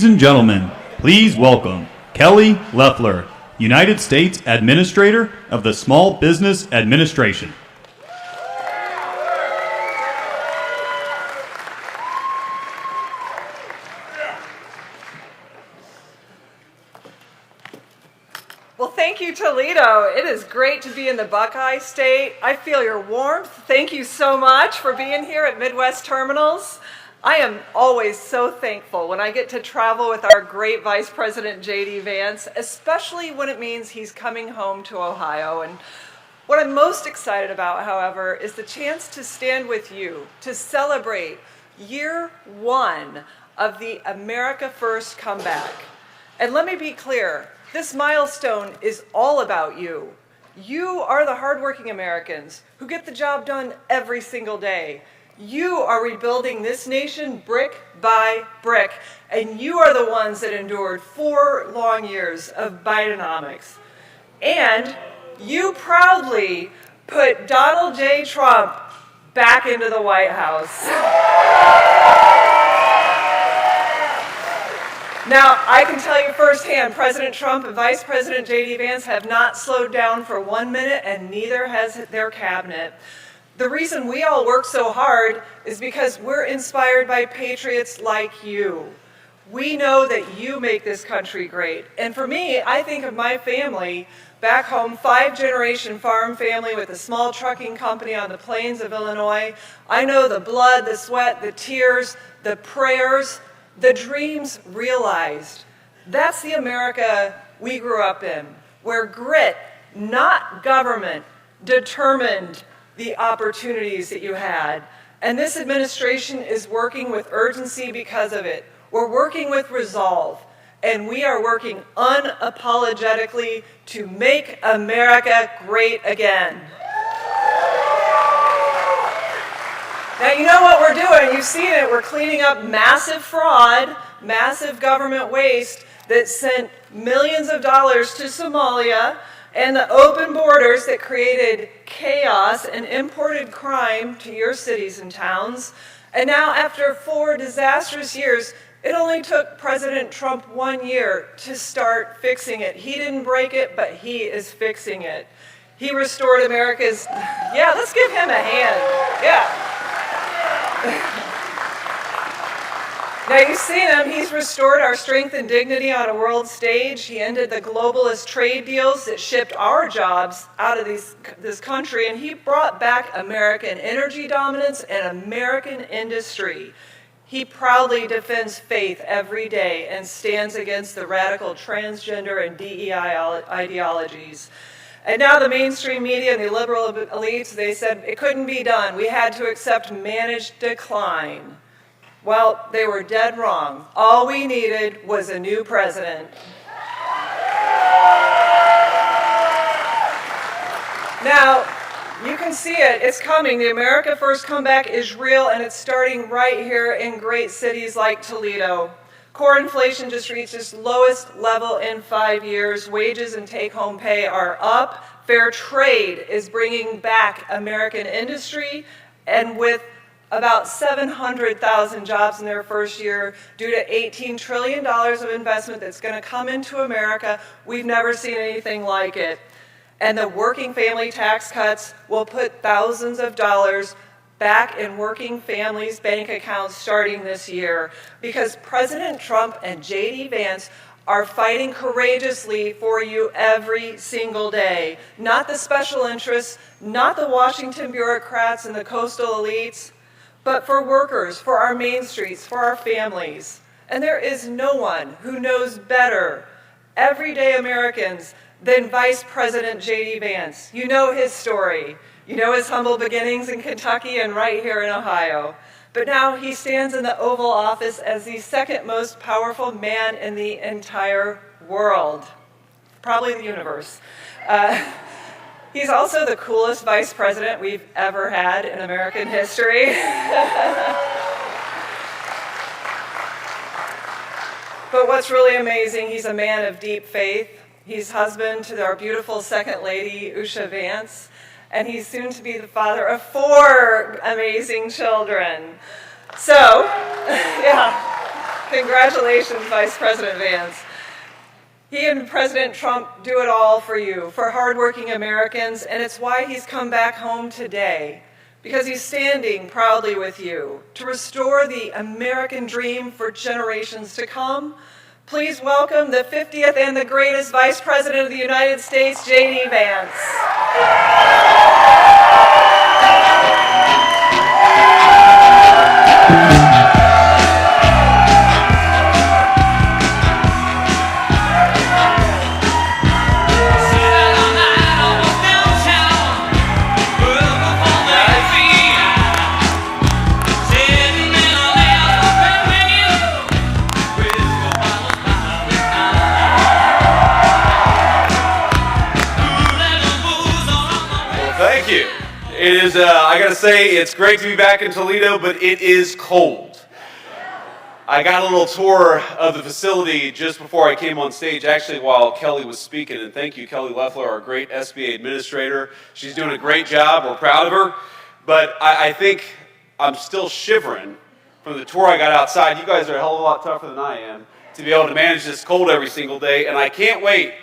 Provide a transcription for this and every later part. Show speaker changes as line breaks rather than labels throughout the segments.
Ladies and gentlemen, please welcome Kelly Loeffler, United States Administrator of the Small Business Administration.
Well, thank you, Toledo. It is great to be in the Buckeye State. I feel your warmth. Thank you so much for being here at Midwest Terminals. I am always so thankful when I get to travel with our great Vice President J.D. Vance, especially when it means he's coming home to Ohio. And what I'm most excited about, however, is the chance to stand with you to celebrate year one of the America First comeback. And let me be clear, this milestone is all about you. You are the hardworking Americans who get the job done every single day. You are rebuilding this nation brick by brick, and you are the ones that endured 4 long years of Bidenomics. And you proudly put Donald J. Trump back into the White House. Now, I can tell you firsthand, President Trump and Vice President J.D. Vance have not slowed down for 1 minute, and neither has their cabinet. The reason we all work so hard is because we're inspired by patriots like you. We know that you make this country great. And for me, I think of my family back home, 5-generation farm family with a small trucking company on the plains of Illinois. I know the blood, the sweat, the tears, the prayers, the dreams realized. That's the America we grew up in, where grit, not government, determined the opportunities that you had. And this administration is working with urgency because of it. We're working with resolve, and we are working unapologetically to make America great again. Now, you know what we're doing. You've seen it. We're cleaning up massive fraud, massive government waste that sent millions of dollars to Somalia, and the open borders that created chaos and imported crime to your cities and towns. And now, after 4 disastrous years, it only took President Trump 1 year to start fixing it. He didn't break it, but he is fixing it. He restored America's, yeah, let's give him a hand, yeah. Now, you've seen him. He's restored our strength and dignity on a world stage. He ended the globalist trade deals that shipped our jobs out of this country, and he brought back American energy dominance and American industry. He proudly defends faith every day and stands against the radical transgender and DEI ideologies. And now the mainstream media and the liberal elites, they said it couldn't be done. We had to accept managed decline. Well, they were dead wrong. All we needed was a new president. Now, you can see it. It's coming. The America First comeback is real, and it's starting right here in great cities like Toledo. Core inflation just reached its lowest level in 5 years. Wages and take-home pay are up. Fair trade is bringing back American industry, and with about 700,000 jobs in their first year due to $18 trillion of investment that's going to come into America. We've never seen anything like it. And the working family tax cuts will put thousands of dollars back in working families' bank accounts starting this year, because President Trump and J.D. Vance are fighting courageously for you every single day. Not the special interests, not the Washington bureaucrats and the coastal elites, but for workers, for our main streets, for our families. And there is no one who knows better everyday Americans than Vice President J.D. Vance. You know his story. You know his humble beginnings in Kentucky and right here in Ohio. But now he stands in the Oval Office as the second most powerful man in the entire world, probably the universe. He's also the coolest vice president we've ever had in American history. But what's really amazing, he's a man of deep faith. He's husband to our beautiful second lady, Usha Vance, and he's soon to be the father of 4 amazing children. So, yeah. Congratulations, Vice President Vance. He and President Trump do it all for you, for hardworking Americans, and it's why he's come back home today, because he's standing proudly with you to restore the American dream for generations to come. Please welcome the 50th and the greatest Vice President of the United States, J.D. Vance.
It is, I gotta say, it's great to be back in Toledo, but it is cold. I got a little tour of the facility just before I came on stage, actually while Kelly was speaking, and thank you, Kelly Loeffler, our great SBA administrator. She's doing a great job, we're proud of her, but I think I'm still shivering from the tour I got outside. You guys are a hell of a lot tougher than I am to be able to manage this cold every single day, and I can't wait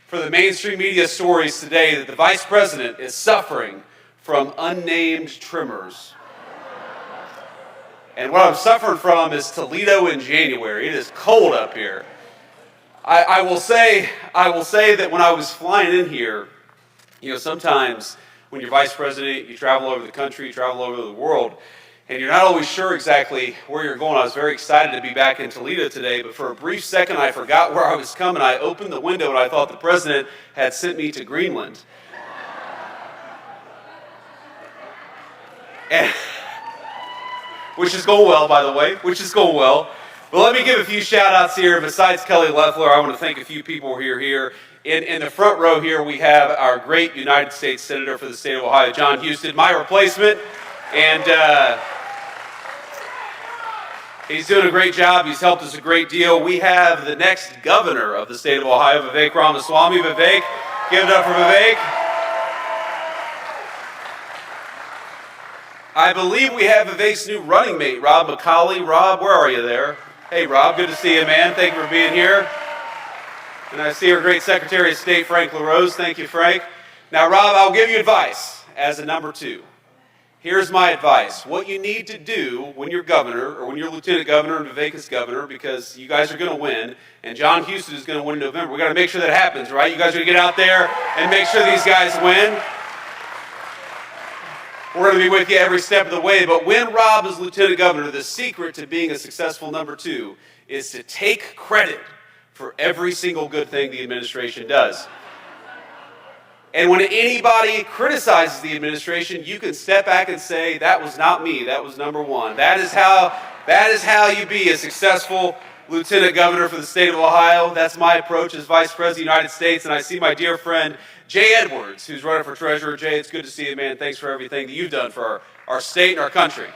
for the mainstream media stories today that the Vice President is suffering from unnamed tremors. And what I'm suffering from is Toledo in January. It is cold up here. I will say that when I was flying in here, you know, sometimes when you're vice president, you travel over the country, you travel over the world, and you're not always sure exactly where you're going. I was very excited to be back in Toledo today, but for a brief second I forgot where I was coming. I opened the window and I thought the president had sent me to Greenland. And, which is going well, by the way, which is going well. But let me give a few shout outs here. Besides Kelly Loeffler, I want to thank a few people who are here. In the front row here, we have our great United States Senator for the state of Ohio, John Husted, my replacement. And he's doing a great job. He's helped us a great deal. We have the next governor of the state of Ohio, Vivek Ramaswamy. Vivek, give it up for Vivek. I believe we have Vivek's new running mate, Rob McCauley. Rob, where are you there? Hey, Rob, good to see you, man. Thank you for being here. And I see our great Secretary of State, Frank LaRose. Thank you, Frank. Now, Rob, I'll give you advice as a number two. Here's my advice. What you need to do when you're governor, or when you're lieutenant governor and Vivek is governor, because you guys are going to win, and John Husted is going to win in November. We got to make sure that happens, right? You guys are going to get out there and make sure these guys win. We're going to be with you every step of the way, but when Rob is lieutenant governor, the secret to being a successful number two is to take credit for every single good thing the administration does. And when anybody criticizes the administration, you can step back and say, that was not me, that was number one. That is how you be a successful lieutenant governor for the state of Ohio. That's my approach as vice president of the United States, and I see my dear friend Jay Edwards, who's running for treasurer. Jay, it's good to see you, man. Thanks for everything that you've done for our state and our country.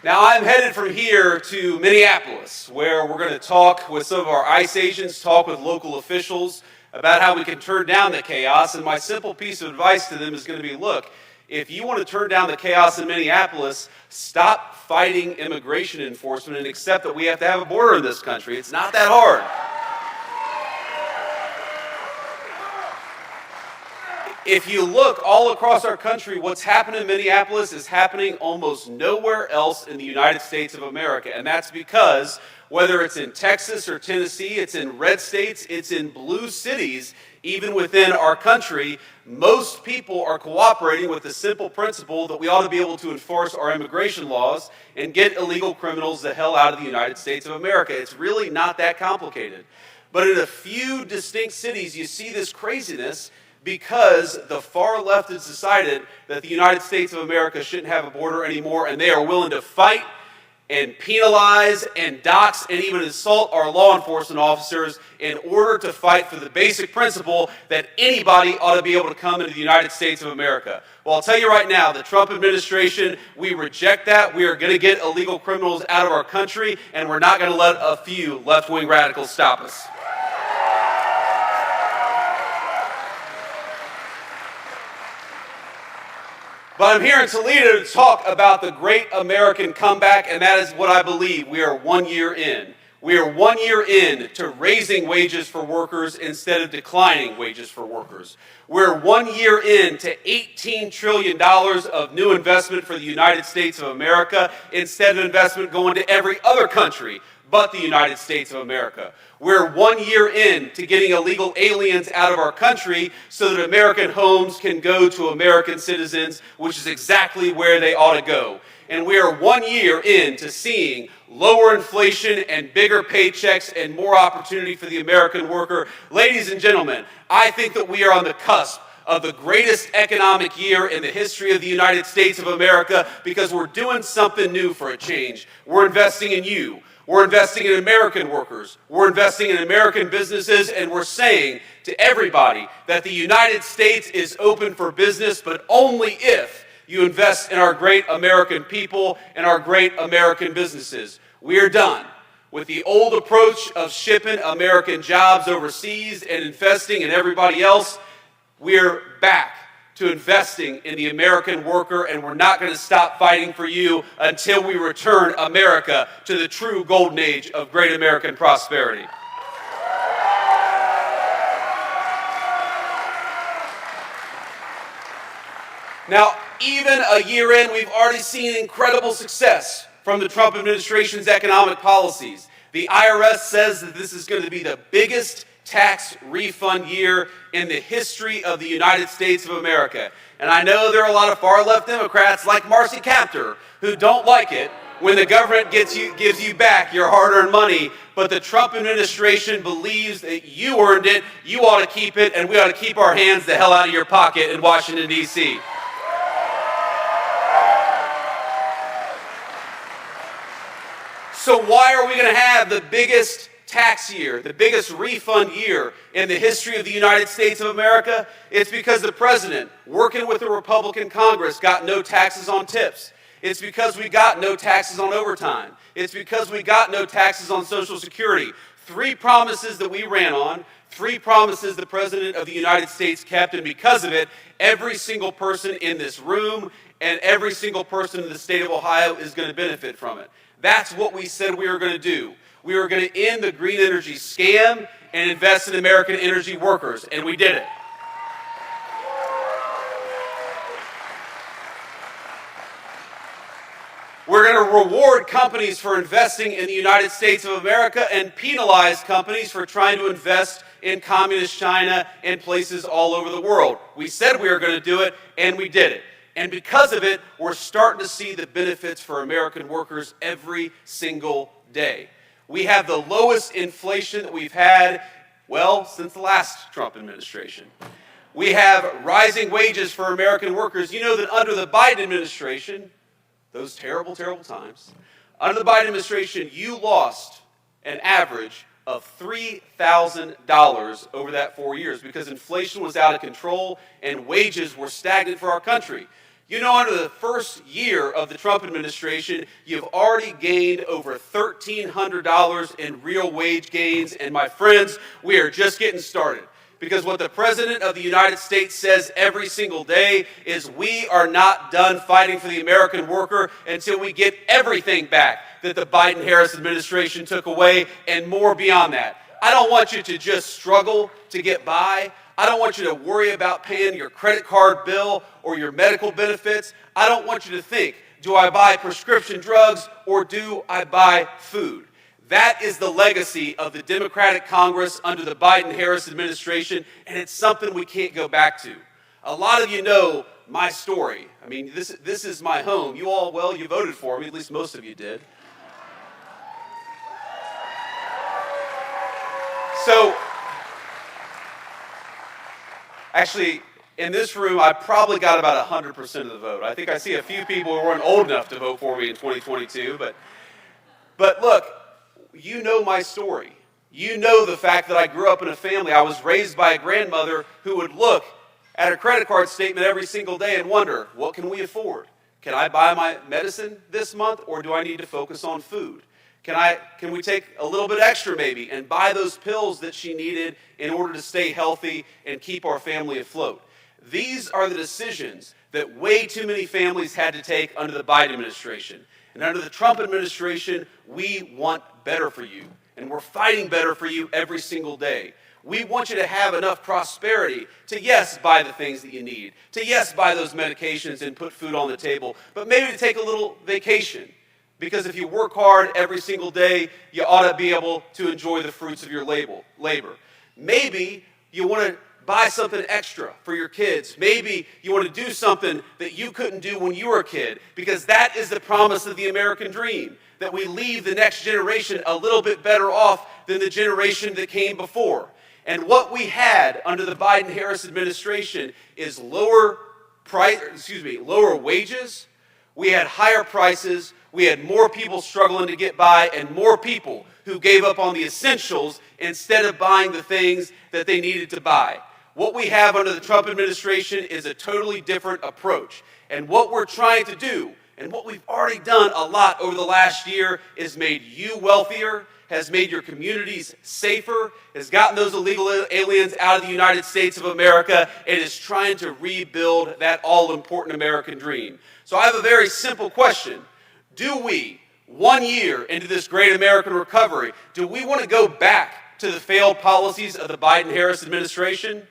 Now, I'm headed from here to Minneapolis, where we're going to talk with some of our ICE agents, talk with local officials about how we can turn down the chaos. And my simple piece of advice to them is going to be, look, if you want to turn down the chaos in Minneapolis, stop fighting immigration enforcement and accept that we have to have a border in this country. It's not that hard. If you look all across our country, what's happening in Minneapolis is happening almost nowhere else in the United States of America. And that's because whether it's in Texas or Tennessee, it's in red states, it's in blue cities, even within our country, most people are cooperating with the simple principle that we ought to be able to enforce our immigration laws and get illegal criminals the hell out of the United States of America. It's really not that complicated. But in a few distinct cities, you see this craziness because the far left has decided that the United States of America shouldn't have a border anymore, and they are willing to fight and penalize and dox and even insult our law enforcement officers in order to fight for the basic principle that anybody ought to be able to come into the United States of America. Well, I'll tell you right now, the Trump administration, we reject that. We are going to get illegal criminals out of our country, and we're not going to let a few left-wing radicals stop us. But I'm here in Toledo to talk about the great American comeback, and that is what I believe. We are 1 year in. We are 1 year in to raising wages for workers instead of declining wages for workers. We're 1 year in to $18 trillion of new investment for the United States of America instead of investment going to every other country but the United States of America. We're 1 year in to getting illegal aliens out of our country so that American homes can go to American citizens, which is exactly where they ought to go. And we are 1 year in to seeing lower inflation and bigger paychecks and more opportunity for the American worker. Ladies and gentlemen, I think that we are on the cusp of the greatest economic year in the history of the United States of America because we're doing something new for a change. We're investing in you. We're investing in American workers. We're investing in American businesses, and we're saying to everybody that the United States is open for business, but only if you invest in our great American people and our great American businesses. We are done with the old approach of shipping American jobs overseas and investing in everybody else. We're back to investing in the American worker, and we're not going to stop fighting for you until we return America to the true golden age of great American prosperity. Now, even a year in, we've already seen incredible success from the Trump administration's economic policies. The IRS says that this is going to be the biggest tax refund year in the history of the United States of America. And I know there are a lot of far-left Democrats like Marcy Kaptur who don't like it when the government gives you back your hard-earned money, but the Trump administration believes that you earned it, you ought to keep it, and we ought to keep our hands the hell out of your pocket in Washington, D.C. So why are we going to have the biggest tax year, the biggest refund year in the history of the United States of America? It's because the president, working with the Republican Congress, got no taxes on tips. It's because we got no taxes on overtime. It's because we got no taxes on Social Security. 3 promises that we ran on, 3 promises the President of the United States kept, and because of it, every single person in this room and every single person in the state of Ohio is going to benefit from it. That's what we said we were going to do. We were going to end the green energy scam and invest in American energy workers, and we did it. We're going to reward companies for investing in the United States of America and penalize companies for trying to invest in communist China and places all over the world. We said we were going to do it, and we did it. And because of it, we're starting to see the benefits for American workers every single day. We have the lowest inflation that we've had, well, since the last Trump administration. We have rising wages for American workers. You know that under the Biden administration, those terrible, terrible times, under the Biden administration, you lost an average of $3,000 over that 4 years because inflation was out of control and wages were stagnant for our country. You know, under the first year of the Trump administration, you've already gained over $1,300 in real wage gains. And my friends, we are just getting started. Because what the President of the United States says every single day is we are not done fighting for the American worker until we get everything back that the Biden-Harris administration took away and more beyond that. I don't want you to just struggle to get by. I don't want you to worry about paying your credit card bill or your medical benefits. I don't want you to think, do I buy prescription drugs or do I buy food? That is the legacy of the Democratic Congress under the Biden-Harris administration, and it's something we can't go back to. A lot of you know my story. I mean, this is my home. You all, well, you voted for me, at least most of you did. So, actually, in this room, I probably got about 100% of the vote. I think I see a few people who weren't old enough to vote for me in 2022, but look, you know my story. You know the fact that I grew up in a family. I was raised by a grandmother who would look at her credit card statement every single day and wonder, what can we afford? Can I buy my medicine this month, or do I need to focus on food? Can we take a little bit extra maybe and buy those pills that she needed in order to stay healthy and keep our family afloat? These are the decisions that way too many families had to take under the Biden administration. And under the Trump administration, we want better for you. And we're fighting better for you every single day. We want you to have enough prosperity to, yes, buy the things that you need, to, yes, buy those medications and put food on the table, but maybe to take a little vacation. Because if you work hard every single day, you ought to be able to enjoy the fruits of your labor. Maybe you want to buy something extra for your kids. Maybe you want to do something that you couldn't do when you were a kid, because that is the promise of the American dream, that we leave the next generation a little bit better off than the generation that came before. And what we had under the Biden-Harris administration is lower wages. We had higher prices. We had more people struggling to get by, and more people who gave up on the essentials instead of buying the things that they needed to buy. What we have under the Trump administration is a totally different approach. And what we're trying to do, and what we've already done a lot over the last year, is made you wealthier, has made your communities safer, has gotten those illegal aliens out of the United States of America, and is trying to rebuild that all-important American dream. So I have a very simple question. Do we, 1 year into this great American recovery, do we want to go back to the failed policies of the Biden-Harris administration?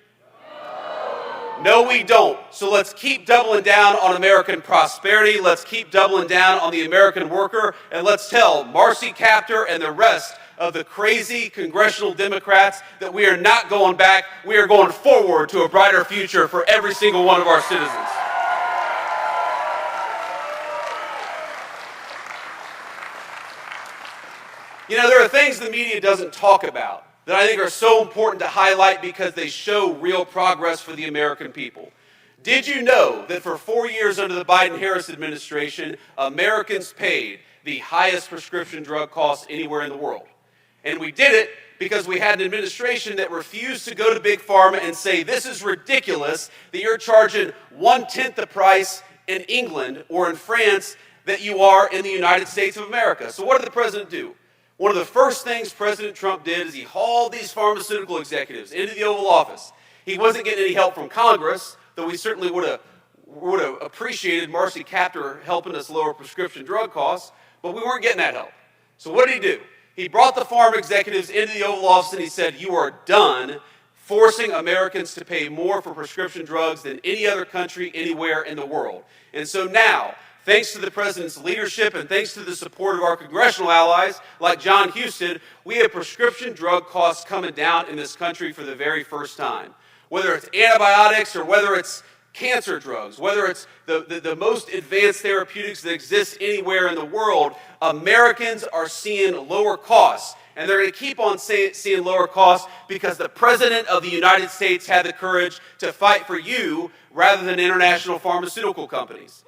No, we don't. So let's keep doubling down on American prosperity. Let's keep doubling down on the American worker. And let's tell Marcy Kaptur and the rest of the crazy congressional Democrats that we are not going back. We are going forward to a brighter future for every single one of our citizens. You know, there are things the media doesn't talk about that I think are so important to highlight because they show real progress for the American people. Did you know that for 4 years under the Biden-Harris administration, Americans paid the highest prescription drug costs anywhere in the world? And we did it because we had an administration that refused to go to Big Pharma and say, this is ridiculous that you're charging 1/10 the price in England or in France that you are in the United States of America. So what did the president do? One of the first things President Trump did is he hauled these pharmaceutical executives into the Oval Office. He wasn't getting any help from Congress, though we certainly would have appreciated Marcy Kaptur helping us lower prescription drug costs, but we weren't getting that help. So what did he do? He brought the pharma executives into the Oval Office and he said, you are done forcing Americans to pay more for prescription drugs than any other country anywhere in the world. And so now, thanks to the president's leadership and thanks to the support of our congressional allies like John Huston, we have prescription drug costs coming down in this country for the very first time. Whether it's antibiotics or whether it's cancer drugs, whether it's the most advanced therapeutics that exist anywhere in the world, Americans are seeing lower costs. And they're going to keep on seeing lower costs because the President of the United States had the courage to fight for you rather than international pharmaceutical companies.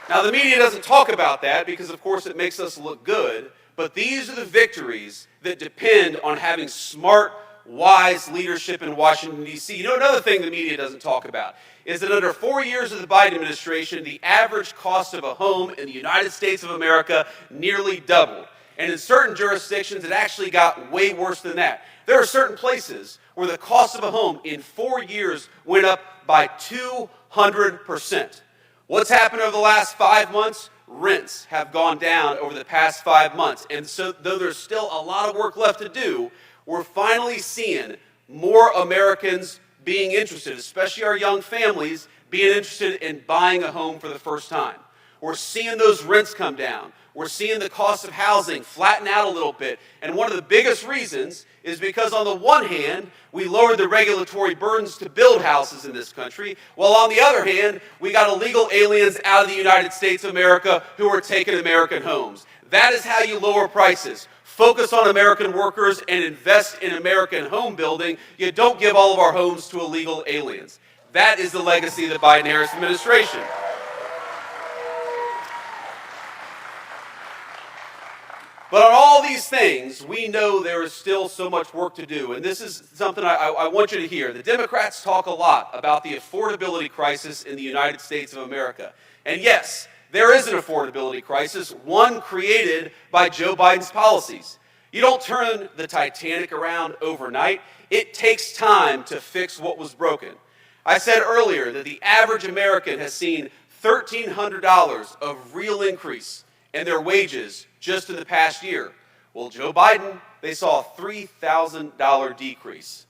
Now, the media doesn't talk about that because, of course, it makes us look good, but these are the victories that depend on having smart, wise leadership in Washington, D.C. You know, another thing the media doesn't talk about is that under 4 years of the Biden administration, the average cost of a home in the United States of America nearly doubled. And in certain jurisdictions, it actually got way worse than that. There are certain places where the cost of a home in 4 years went up by 200%. What's happened over the last 5 months? Rents have gone down over the past 5 months. And so though there's still a lot of work left to do, we're finally seeing more Americans being interested, especially our young families, being interested in buying a home for the first time. We're seeing those rents come down. We're seeing the cost of housing flatten out a little bit. And one of the biggest reasons is because on the one hand, we lowered the regulatory burdens to build houses in this country, while on the other hand, we got illegal aliens out of the United States of America who are taking American homes. That is how you lower prices. Focus on American workers and invest in American home building. You don't give all of our homes to illegal aliens. That is the legacy of the Biden-Harris administration. But on all these things, we know there is still so much work to do. And this is something I want you to hear. The Democrats talk a lot about the affordability crisis in the United States of America. And yes, there is an affordability crisis, one created by Joe Biden's policies. You don't turn the Titanic around overnight. It takes time to fix what was broken. I said earlier that the average American has seen $1,300 of real increase in their wages just in the past year. Well, Joe Biden, they saw a $3,000 decrease.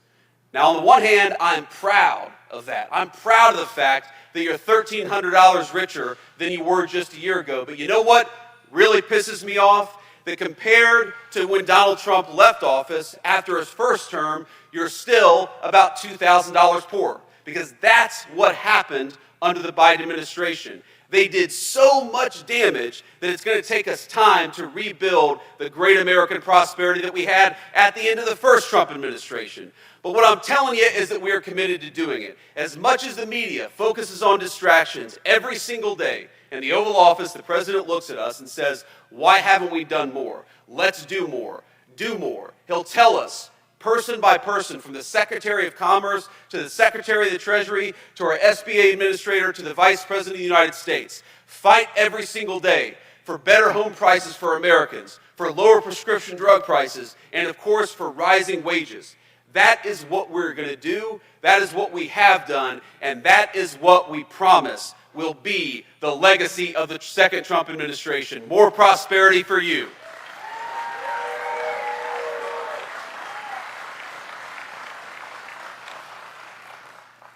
Now, on the one hand, I'm proud of that. I'm proud of the fact that you're $1,300 richer than you were just a year ago. But you know what really pisses me off? That compared to when Donald Trump left office after his first term, you're still about $2,000 poorer. Because that's what happened under the Biden administration. They did so much damage that it's going to take us time to rebuild the great American prosperity that we had at the end of the first Trump administration. But what I'm telling you is that we are committed to doing it. As much as the media focuses on distractions every single day, in the Oval Office, the president looks at us and says, why haven't we done more? Let's do more. Do more. He'll tell us, person by person, from the Secretary of Commerce to the Secretary of the Treasury to our SBA administrator to the Vice President of the United States, fight every single day for better home prices for Americans, for lower prescription drug prices, and of course for rising wages. That is what we're going to do, that is what we have done, and that is what we promise will be the legacy of the second Trump administration. More prosperity for you.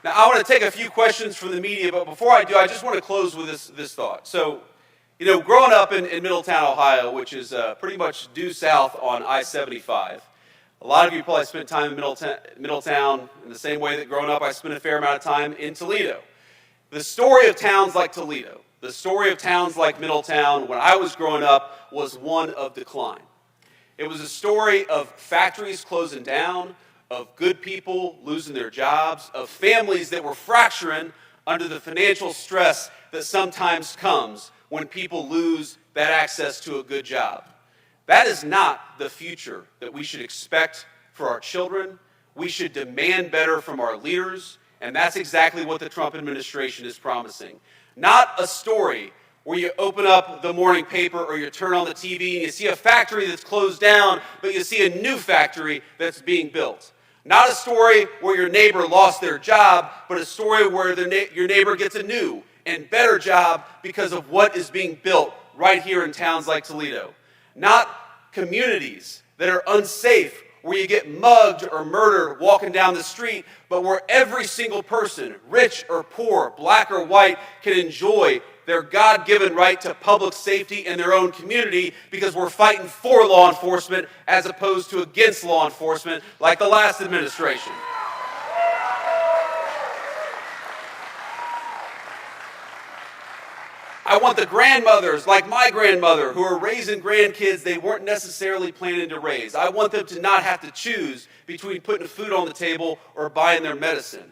Now, I want to take a few questions from the media, but before I do, I just want to close with this thought. So, you know, growing up in Middletown, Ohio, which is pretty much due south on I-75, a lot of you probably spent time in Middletown in the same way that growing up I spent a fair amount of time in Toledo. The story of towns like Toledo, the story of towns like Middletown when I was growing up was one of decline. It was a story of factories closing down, of good people losing their jobs, of families that were fracturing under the financial stress that sometimes comes when people lose that access to a good job. That is not the future that we should expect for our children. We should demand better from our leaders. And that's exactly what the Trump administration is promising. Not a story where you open up the morning paper or you turn on the TV and you see a factory that's closed down, but you see a new factory that's being built. Not a story where your neighbor lost their job, but a story where your neighbor gets a new and better job because of what is being built right here in towns like Toledo. Not communities that are unsafe, where you get mugged or murdered walking down the street, but where every single person, rich or poor, black or white, can enjoy their God-given right to public safety in their own community because we're fighting for law enforcement as opposed to against law enforcement like the last administration. I want the grandmothers, like my grandmother, who are raising grandkids they weren't necessarily planning to raise. I want them to not have to choose between putting food on the table or buying their medicine.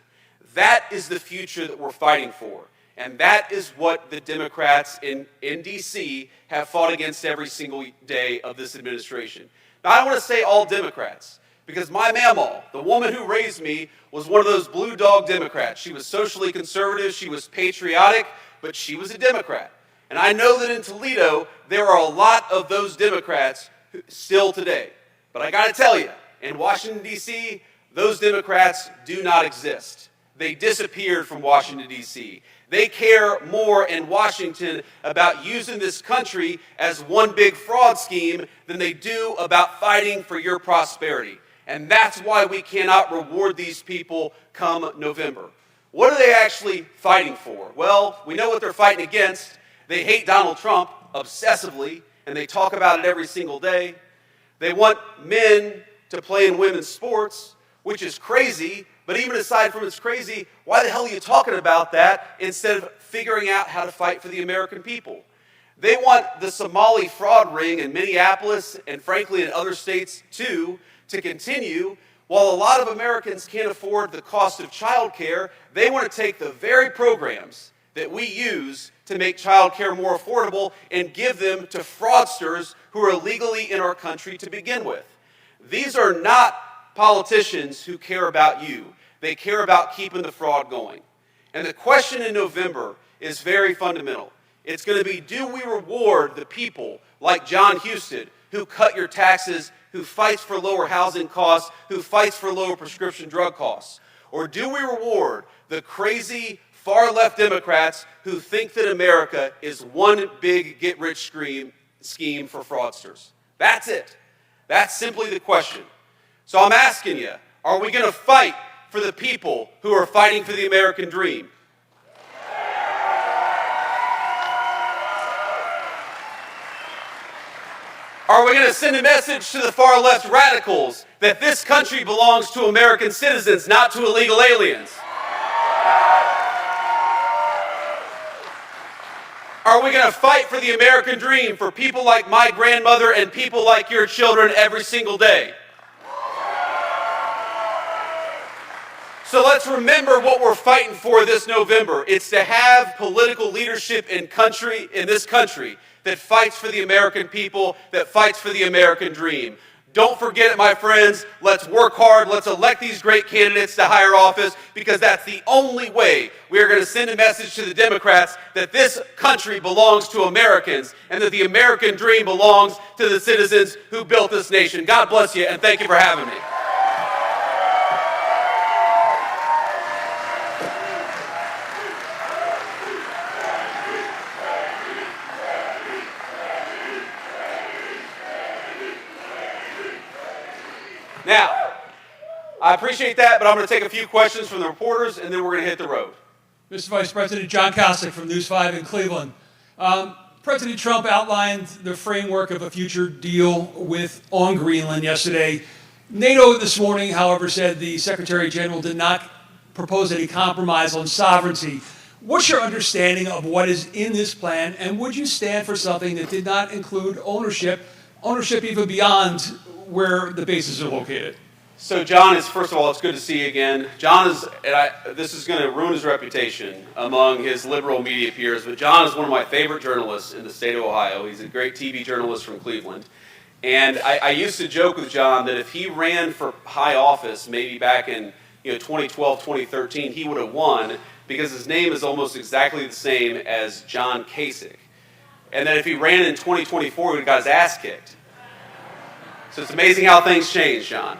That is the future that we're fighting for. And that is what the Democrats in D.C. have fought against every single day of this administration. Now, I don't want to say all Democrats, because my mamaw, the woman who raised me, was one of those blue dog Democrats. She was socially conservative, she was patriotic, but she was a Democrat. And I know that in Toledo, there are a lot of those Democrats still today. But I got to tell you, in Washington, D.C., those Democrats do not exist. They disappeared from Washington, D.C. They care more in Washington about using this country as one big fraud scheme than they do about fighting for your prosperity. And that's why we cannot reward these people come November. What are they actually fighting for? Well, we know what they're fighting against. They hate Donald Trump obsessively, and they talk about it every single day. They want men to play in women's sports, which is crazy, but even aside from it's crazy, why the hell are you talking about that instead of figuring out how to fight for the American people? They want the Somali fraud ring in Minneapolis and frankly in other states too to continue. While a lot of Americans can't afford the cost of child care, they want to take the very programs that we use to make child care more affordable and give them to fraudsters who are illegally in our country to begin with. These are not politicians who care about you. They care about keeping the fraud going. And the question in November is very fundamental. It's going to be, do we reward the people like John Husted, who cut your taxes, who fights for lower housing costs, who fights for lower prescription drug costs? Or do we reward the crazy far-left Democrats who think that America is one big get-rich scheme for fraudsters? That's it. That's simply the question. So I'm asking you, are we going to fight for the people who are fighting for the American dream? Are we going to send a message to the far-left radicals that this country belongs to American citizens, not to illegal aliens? Are we going to fight for the American dream for people like my grandmother and people like your children every single day? So let's remember what we're fighting for this November. It's to have political leadership in this country that fights for the American people, that fights for the American dream. Don't forget it, my friends. Let's work hard. Let's elect these great candidates to higher office, because that's the only way we are going to send a message to the Democrats that this country belongs to Americans and that the American dream belongs to the citizens who built this nation. God bless you, and thank you for having me. Now, I appreciate that, but I'm going to take a few questions from the reporters, and then we're going to hit the road.
Mr. Vice President, John Kosik from News 5 in Cleveland. President Trump outlined the framework of a future deal on Greenland yesterday. NATO this morning, however, said the Secretary General did not propose any compromise on sovereignty. What's your understanding of what is in this plan, and would you stand for something that did not include ownership even beyond where the bases are located?
So John is, first of all, it's good to see you again. John is, this is going to ruin his reputation among his liberal media peers, but John is one of my favorite journalists in the state of Ohio. He's a great TV journalist from Cleveland. And I used to joke with John that if he ran for high office, maybe back in 2012, 2013, he would have won, because his name is almost exactly the same as John Kasich. And that if he ran in 2024, he would have got his ass kicked. So it's amazing how things change, John.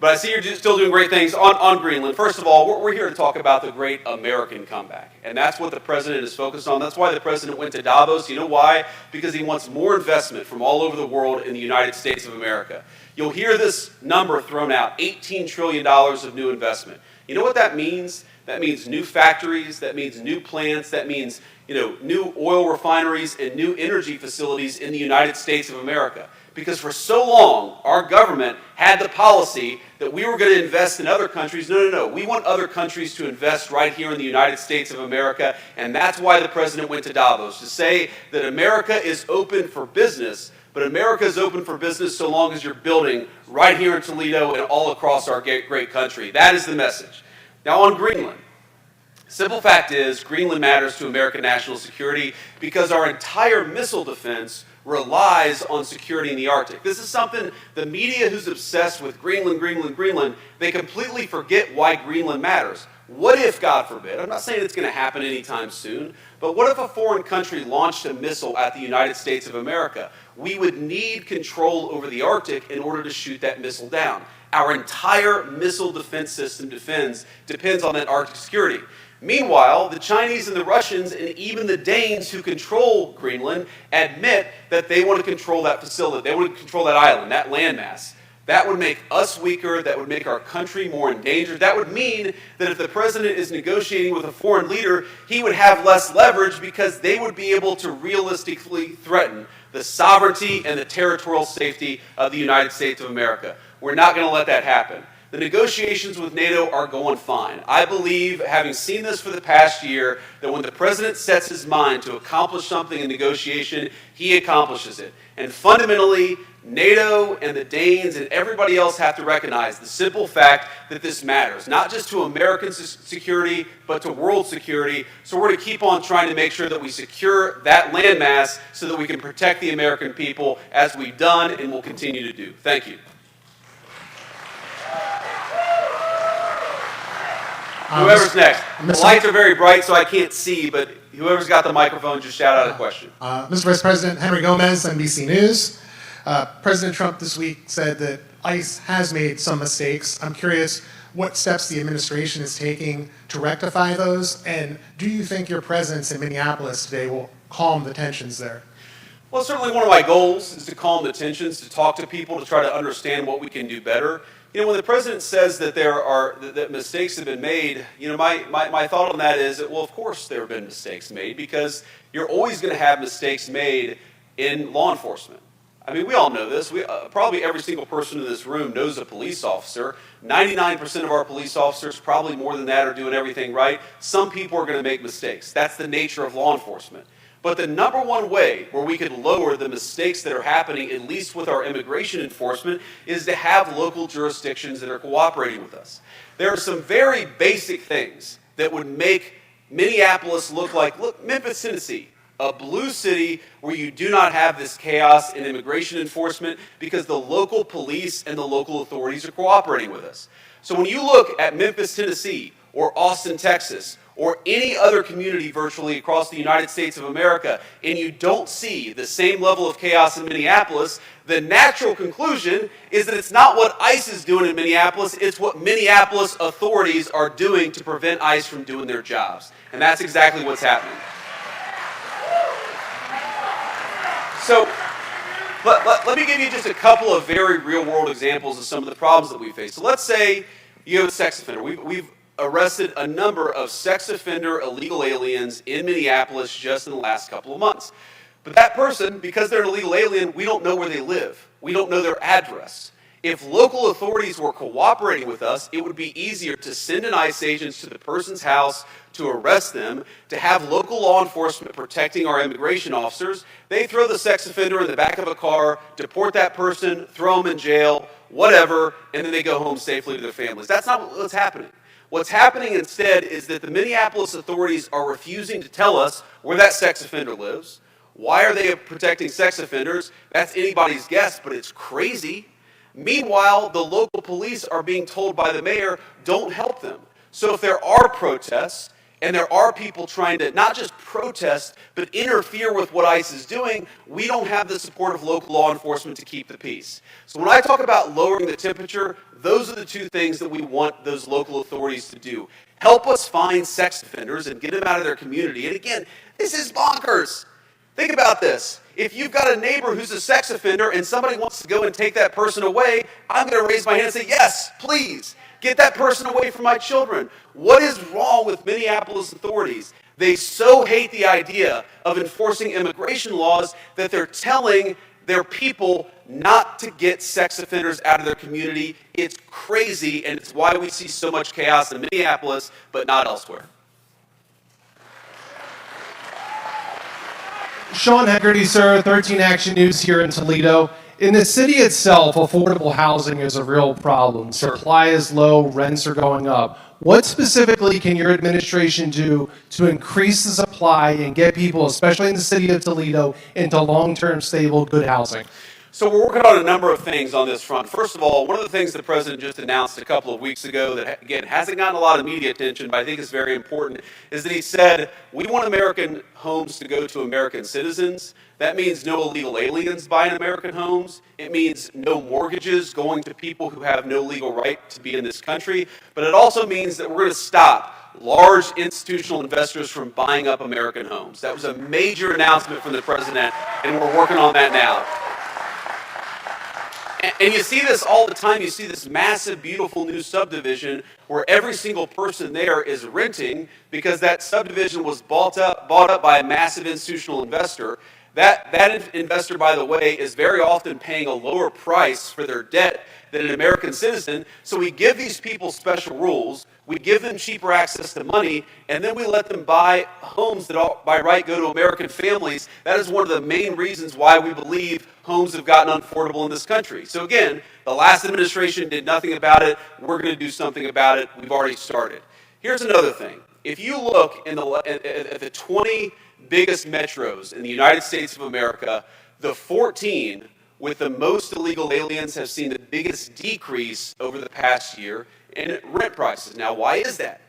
But I see you're still doing great things on Greenland. First of all, we're here to talk about the great American comeback. And that's what the president is focused on. That's why the president went to Davos. You know why? Because he wants more investment from all over the world in the United States of America. You'll hear this number thrown out, $18 trillion of new investment. You know what that means? That means new factories, that means new plants, that means new oil refineries and new energy facilities in the United States of America. Because for so long, our government had the policy that we were going to invest in other countries. No. We want other countries to invest right here in the United States of America, and that's why the president went to Davos, to say that America is open for business, but America is open for business so long as you're building right here in Toledo and all across our great country. That is the message. Now on Greenland, simple fact is Greenland matters to American national security because our entire missile defense relies on security in the Arctic. This is something the media who's obsessed with Greenland, they completely forget why Greenland matters. What if, God forbid, I'm not saying it's going to happen anytime soon, but what if a foreign country launched a missile at the United States of America? We would need control over the Arctic in order to shoot that missile down. Our entire missile defense system depends on that Arctic security. Meanwhile, the Chinese and the Russians and even the Danes who control Greenland admit that they want to control that facility. They want to control that island, that landmass. That would make us weaker. That would make our country more endangered. That would mean that if the president is negotiating with a foreign leader, he would have less leverage because they would be able to realistically threaten the sovereignty and the territorial safety of the United States of America. We're not going to let that happen. The negotiations with NATO are going fine. I believe, having seen this for the past year, that when the president sets his mind to accomplish something in negotiation, he accomplishes it. And fundamentally, NATO and the Danes and everybody else have to recognize the simple fact that this matters, not just to American security, but to world security. So we're going to keep on trying to make sure that we secure that landmass so that we can protect the American people, as we've done and will continue to do. Thank you. Whoever's next. The lights are very bright, so I can't see, but whoever's got the microphone, just shout out a question.
Mr. Vice President, Henry Gomez, NBC News. President Trump this week said that ICE has made some mistakes. I'm curious what steps the administration is taking to rectify those, and do you think your presence in Minneapolis today will calm the tensions there?
Well, certainly one of my goals is to calm the tensions, to talk to people, to try to understand what we can do better. You know, when the president says that that mistakes have been made, you know, my thought on that is that, well, of course there have been mistakes made, because you're always going to have mistakes made in law enforcement. I mean, we all know this. Probably every single person in this room knows a police officer. 99% of our police officers, probably more than that, are doing everything right. Some people are going to make mistakes. That's the nature of law enforcement. But the number one way where we could lower the mistakes that are happening, at least with our immigration enforcement, is to have local jurisdictions that are cooperating with us. There are some very basic things that would make Minneapolis look Memphis, Tennessee, a blue city where you do not have this chaos in immigration enforcement because the local police and the local authorities are cooperating with us. So when you look at Memphis, Tennessee, or Austin, Texas, or any other community virtually across the United States of America, and you don't see the same level of chaos in Minneapolis, the natural conclusion is that it's not what ICE is doing in Minneapolis, it's what Minneapolis authorities are doing to prevent ICE from doing their jobs. And that's exactly what's happening. So let me give you just a couple of very real-world examples of some of the problems that we face. So let's say you have a sex offender. We've arrested a number of sex offender illegal aliens in Minneapolis just in the last couple of months. But that person, because they're an illegal alien, we don't know where they live. We don't know their address. If local authorities were cooperating with us, it would be easier to send an ICE agent to the person's house to arrest them, to have local law enforcement protecting our immigration officers. They throw the sex offender in the back of a car, deport that person, throw them in jail, whatever, and then they go home safely to their families. That's not what's happening. What's happening instead is that the Minneapolis authorities are refusing to tell us where that sex offender lives. Why are they protecting sex offenders? That's anybody's guess, but it's crazy. Meanwhile, the local police are being told by the mayor, don't help them. So if there are protests, and there are people trying to not just protest, but interfere with what ICE is doing, we don't have the support of local law enforcement to keep the peace. So when I talk about lowering the temperature, those are the two things that we want those local authorities to do. Help us find sex offenders and get them out of their community. And again, this is bonkers. Think about this. If you've got a neighbor who's a sex offender and somebody wants to go and take that person away, I'm going to raise my hand and say, yes, please. Get that person away from my children. What is wrong with Minneapolis authorities? They so hate the idea of enforcing immigration laws that they're telling their people not to get sex offenders out of their community. It's crazy, and it's why we see so much chaos in Minneapolis, but not elsewhere.
Sean Hegarty, sir, 13 Action News here in Toledo. In the city itself, affordable housing is a real problem. Supply is low, rents are going up. What specifically can your administration do to increase the supply and get people, especially in the city of Toledo, into long-term, stable, good housing?
So we're working on a number of things on this front. First of all, one of the things the president just announced a couple of weeks ago that, again, hasn't gotten a lot of media attention, but I think is very important, is that he said, we want American homes to go to American citizens. That means no illegal aliens buying American homes. It means no mortgages going to people who have no legal right to be in this country. But it also means that we're going to stop large institutional investors from buying up American homes. That was a major announcement from the president, and we're working on that now. And you see this all the time. You see this massive, beautiful new subdivision where every single person there is renting because that subdivision was bought up by a massive institutional investor. That investor, by the way, is very often paying a lower price for their debt than an American citizen. So we give these people special rules. We give them cheaper access to money, and then we let them buy homes that by right go to American families. That is one of the main reasons why we believe homes have gotten unaffordable in this country. So again, the last administration did nothing about it. We're going to do something about it. We've already started. Here's another thing. If you look at the 20 biggest metros in the United States of America, the 14 with the most illegal aliens have seen the biggest decrease over the past year in rent prices. Now, why is that?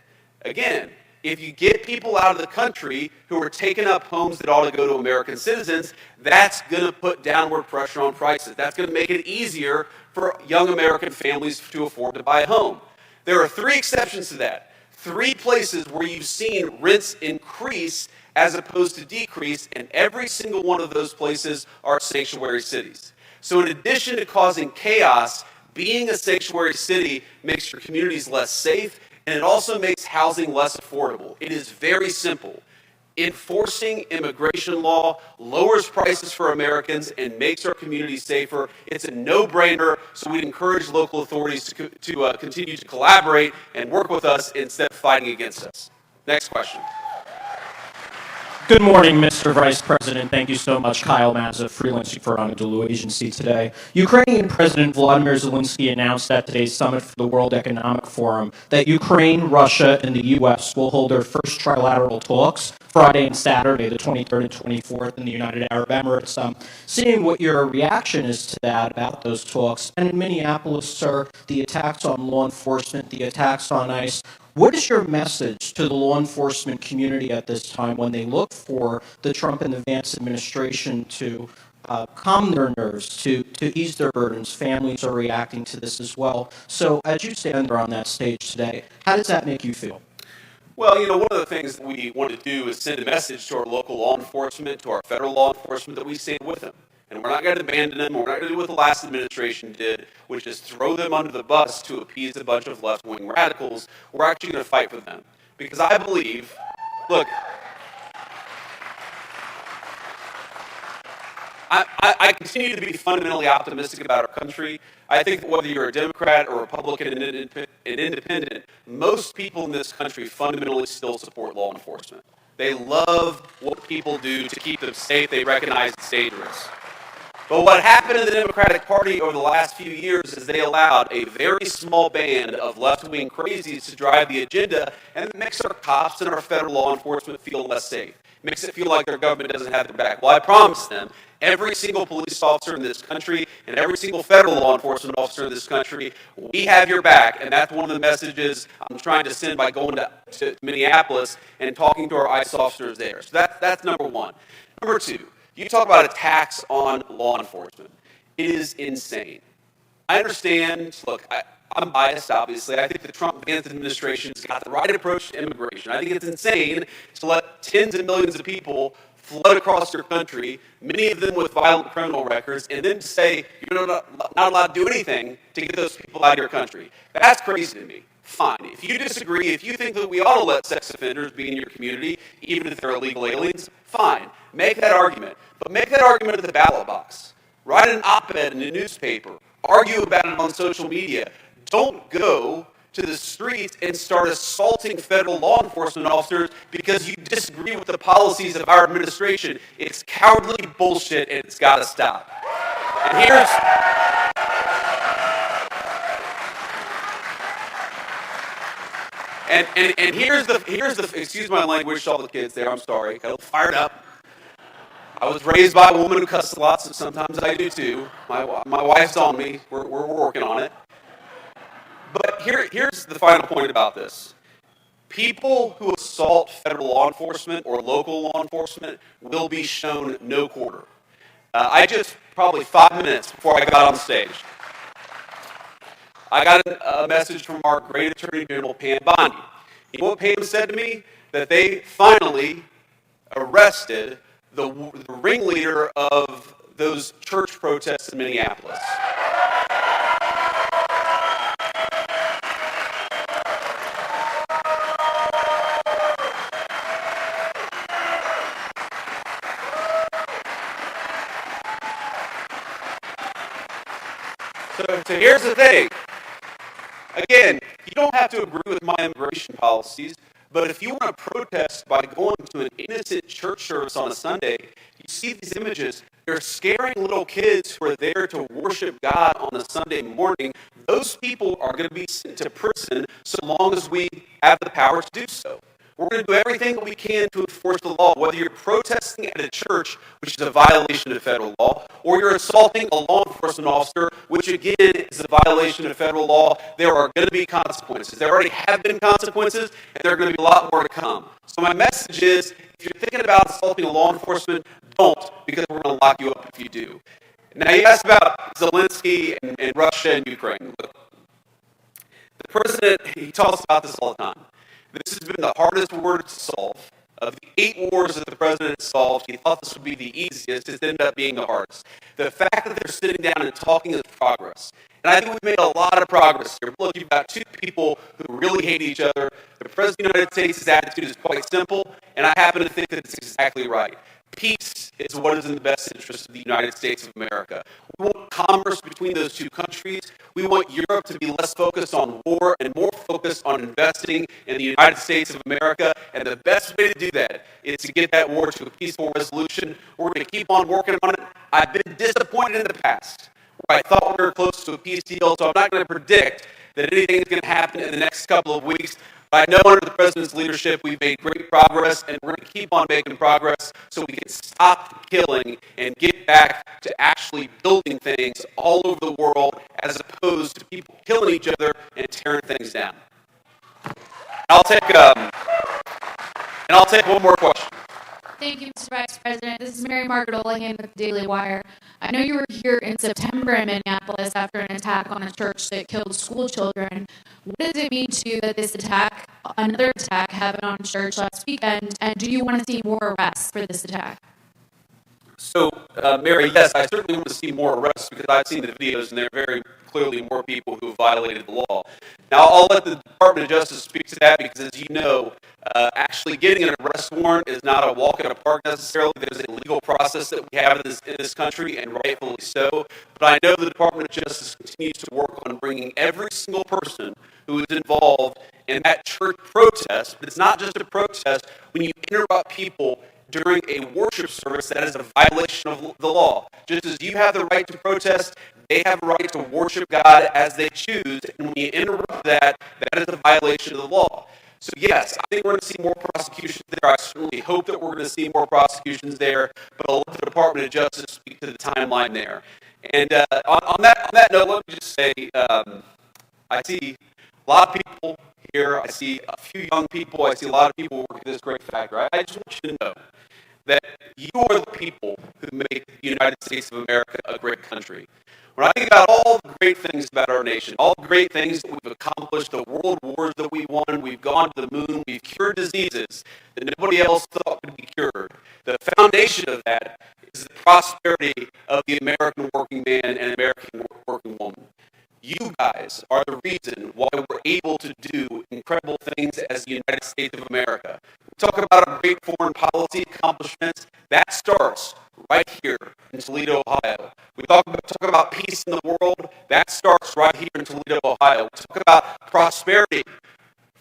Again, if you get people out of the country who are taking up homes that ought to go to American citizens, that's going to put downward pressure on prices. That's going to make it easier for young American families to afford to buy a home. There are 3 exceptions to that. 3 places where you've seen rents increase as opposed to decrease, and every single one of those places are sanctuary cities. So in addition to causing chaos, being a sanctuary city makes your communities less safe, and it also makes housing less affordable. It is very simple. Enforcing immigration law lowers prices for Americans and makes our communities safer. It's a no-brainer, so we'd encourage local authorities to continue to collaborate and work with us instead of fighting against us. Next question.
Good morning, Mr. Vice President. Thank you so much. Kyle Mazza, freelancing for Anadolu Agency today. Ukrainian President Vladimir Zelensky announced at today's summit for the World Economic Forum that Ukraine, Russia, and the U.S. will hold their first trilateral talks Friday and Saturday, the 23rd and 24th, in the United Arab Emirates. Seeing what your reaction is to that, about those talks, and in Minneapolis, sir, the attacks on law enforcement, the attacks on ICE, what is your message to the law enforcement community at this time when they look for the Trump and the Vance administration to calm their nerves, to ease their burdens? Families are reacting to this as well. So as you stand there on that stage today, how does that make you feel?
Well, one of the things that we want to do is send a message to our local law enforcement, to our federal law enforcement, that we stand with them. And we're not going to abandon them. We're not going to do what the last administration did, which is throw them under the bus to appease a bunch of left-wing radicals. We're actually going to fight for them. Because I believe, look, I continue to be fundamentally optimistic about our country. I think that whether you're a Democrat or Republican and independent, most people in this country fundamentally still support law enforcement. They love what people do to keep them safe. They recognize it's dangerous. But what happened in the Democratic Party over the last few years is they allowed a very small band of left-wing crazies to drive the agenda, and it makes our cops and our federal law enforcement feel less safe. It makes it feel like their government doesn't have their back. Well, I promise them, every single police officer in this country and every single federal law enforcement officer in this country, we have your back, and that's one of the messages I'm trying to send by going to Minneapolis and talking to our ICE officers there. So that's number one. Number two, you talk about attacks on law enforcement. It is insane. I understand, look, I'm biased, obviously. I think the Trump-Vance administration's got the right approach to immigration. I think it's insane to let tens of millions of people flood across your country, many of them with violent criminal records, and then to say you're not allowed to do anything to get those people out of your country. That's crazy to me. Fine. If you disagree, if you think that we ought to let sex offenders be in your community, even if they're illegal aliens, fine. Make that argument. But make that argument at the ballot box. Write an op-ed in a newspaper. Argue about it on social media. Don't go to the streets and start assaulting federal law enforcement officers because you disagree with the policies of our administration. It's cowardly bullshit, and it's got to stop. And here's the excuse my language to all the kids there, I'm sorry, got a little fired up. I was raised by a woman who cusses a lot, so sometimes I do too. My wife's on me, we're working on it. But here's the final point about this. People who assault federal law enforcement or local law enforcement will be shown no quarter. I just, probably 5 minutes before I got on stage, I got a message from our great Attorney General, Pam Bondi. You know what Pam said to me? That they finally arrested the ringleader of those church protests in Minneapolis. So here's the thing. Again, you don't have to agree with my immigration policies, but if you want to protest by going to an innocent church service on a Sunday, you see these images. They're scaring little kids who are there to worship God on a Sunday morning. Those people are going to be sent to prison so long as we have the power to do so. We're going to do everything that we can to enforce the law, whether you're protesting at a church, which is a violation of federal law, or you're assaulting a law enforcement officer, which again is a violation of federal law. There are going to be consequences. There already have been consequences, and there are going to be a lot more to come. So my message is, if you're thinking about assaulting a law enforcement, don't, because we're going to lock you up if you do. Now, you asked about Zelensky and Russia and Ukraine. Look, the president, he talks about this all the time. This has been the hardest war to solve. Of the 8 wars that the president solved, he thought this would be the easiest. It's ended up being the hardest. The fact that they're sitting down and talking is progress. And I think we've made a lot of progress here. Look, you've got 2 people who really hate each other. The president of the United States' attitude is quite simple, and I happen to think that it's exactly right. Peace is what is in the best interest of the United States of America. We want commerce between those 2 countries. We want Europe to be less focused on war and more focused on investing in the United States of America. And the best way to do that is to get that war to a peaceful resolution. We're going to keep on working on it. I've been disappointed in the past where I thought we were close to a peace deal, so I'm not going to predict that anything is going to happen in the next couple of weeks. But I know under the president's leadership, we've made great progress, and we're going to keep on making progress so we can stop the killing and get back to actually building things all over the world as opposed to people killing each other and tearing things down. I'll take one more question.
Thank you, Mr. Vice President. This is Mary Margaret Olahan with the Daily Wire. I know you were here in September in Minneapolis after an attack on a church that killed school children. What does it mean to you that this attack, another attack, happened on church last weekend, and do you want to see more arrests for this attack?
So, Mary, yes, I certainly want to see more arrests because I've seen the videos and there are very clearly more people who have violated the law. Now, I'll let the Department of Justice speak to that because, as you know, actually getting an arrest warrant is not a walk in a park necessarily. There's a legal process that we have in this country, and rightfully so. But I know the Department of Justice continues to work on bringing every single person who is involved in that church protest. But it's not just a protest. When you interrupt people during a worship service, that is a violation of the law. Just as you have the right to protest, they have a right to worship God as they choose. And when you interrupt that, that is a violation of the law. So yes, I think we're going to see more prosecutions there. I certainly hope that we're going to see more prosecutions there, but I'll let the Department of Justice speak to the timeline there. And on that note, let me just say, I see a lot of people here. I see a few young people. I see a lot of people working this great factory. I just want you to know that you are the people who make the United States of America a great country. When I think about all the great things about our nation, all the great things that we've accomplished, the world wars that we won, we've gone to the moon, we've cured diseases that nobody else thought could be cured. The foundation of that is the prosperity of the American working man and American working woman. You guys are the reason why we're able to do incredible things as the United States of America. We talk about our great foreign policy accomplishments. That starts right here in Toledo, Ohio. We talk about peace in the world. That starts right here in Toledo, Ohio. We talk about prosperity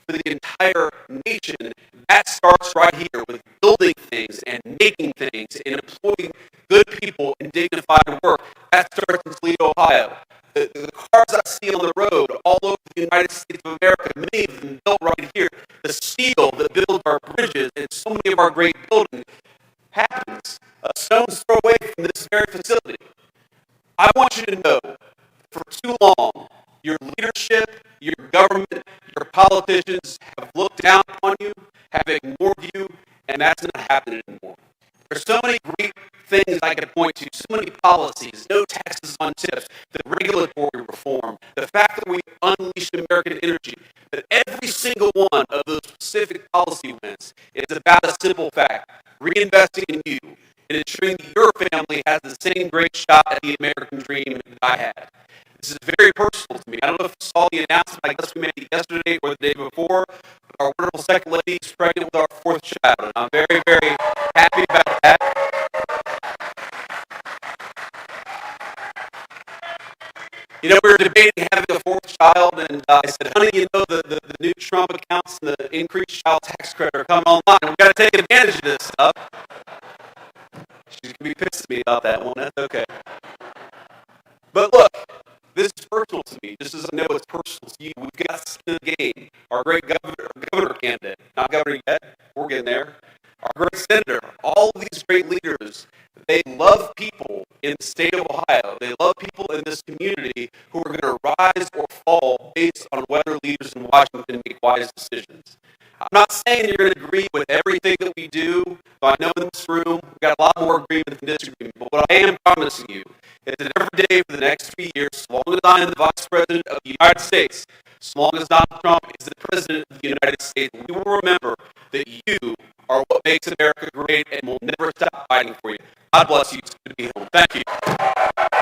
for the entire nation. That starts right here with building things and making things and employing good people in dignified work. That starts in Toledo, Ohio. The cars I see on the road all over the United States of America, many of them built right here. The steel that builds our bridges and so many of our great buildings happens a stone's throw away from this very facility. I want you to know, for too long, your leadership, your government, your politicians have looked down on you, have ignored you, and that's not happening anymore. There's so many great things I could point to, so many policies, no taxes on tips, the regulatory reform, the fact that we unleashed American energy, that every single one of those specific policy wins is about a simple fact, reinvesting in you and ensuring that your family has the same great shot at the American dream that I had. This is very personal to me. I don't know if you saw the announcement, I guess we made yesterday or the day before, but our wonderful second lady is pregnant with our 4th child, and I'm very, very happy about that. You know, we were debating having a 4th child, and I said, honey, you know, the new Trump accounts and the increased child tax credit are coming online. We've got to take advantage of this stuff. She's going to be pissed at me about that one. That's okay. But look, this is personal to me, just as I know it's personal to you. We've got skin in the game. Our great governor candidate, not governor yet, we're getting there. Our great senator, all of these great leaders, they love people in the state of Ohio. They love people in this community who are going to rise or fall based on whether leaders in Washington make wise decisions. I'm not saying you're going to agree with everything that we do, but I know in this room we've got a lot more agreement than disagreement. But what I am promising you is that every day for the next 3 years, as long as I am the Vice President of the United States, as long as Donald Trump is the President of the United States, we will remember that you are what makes America great and will never stop fighting for you. God bless you. It's good to be home. Thank you.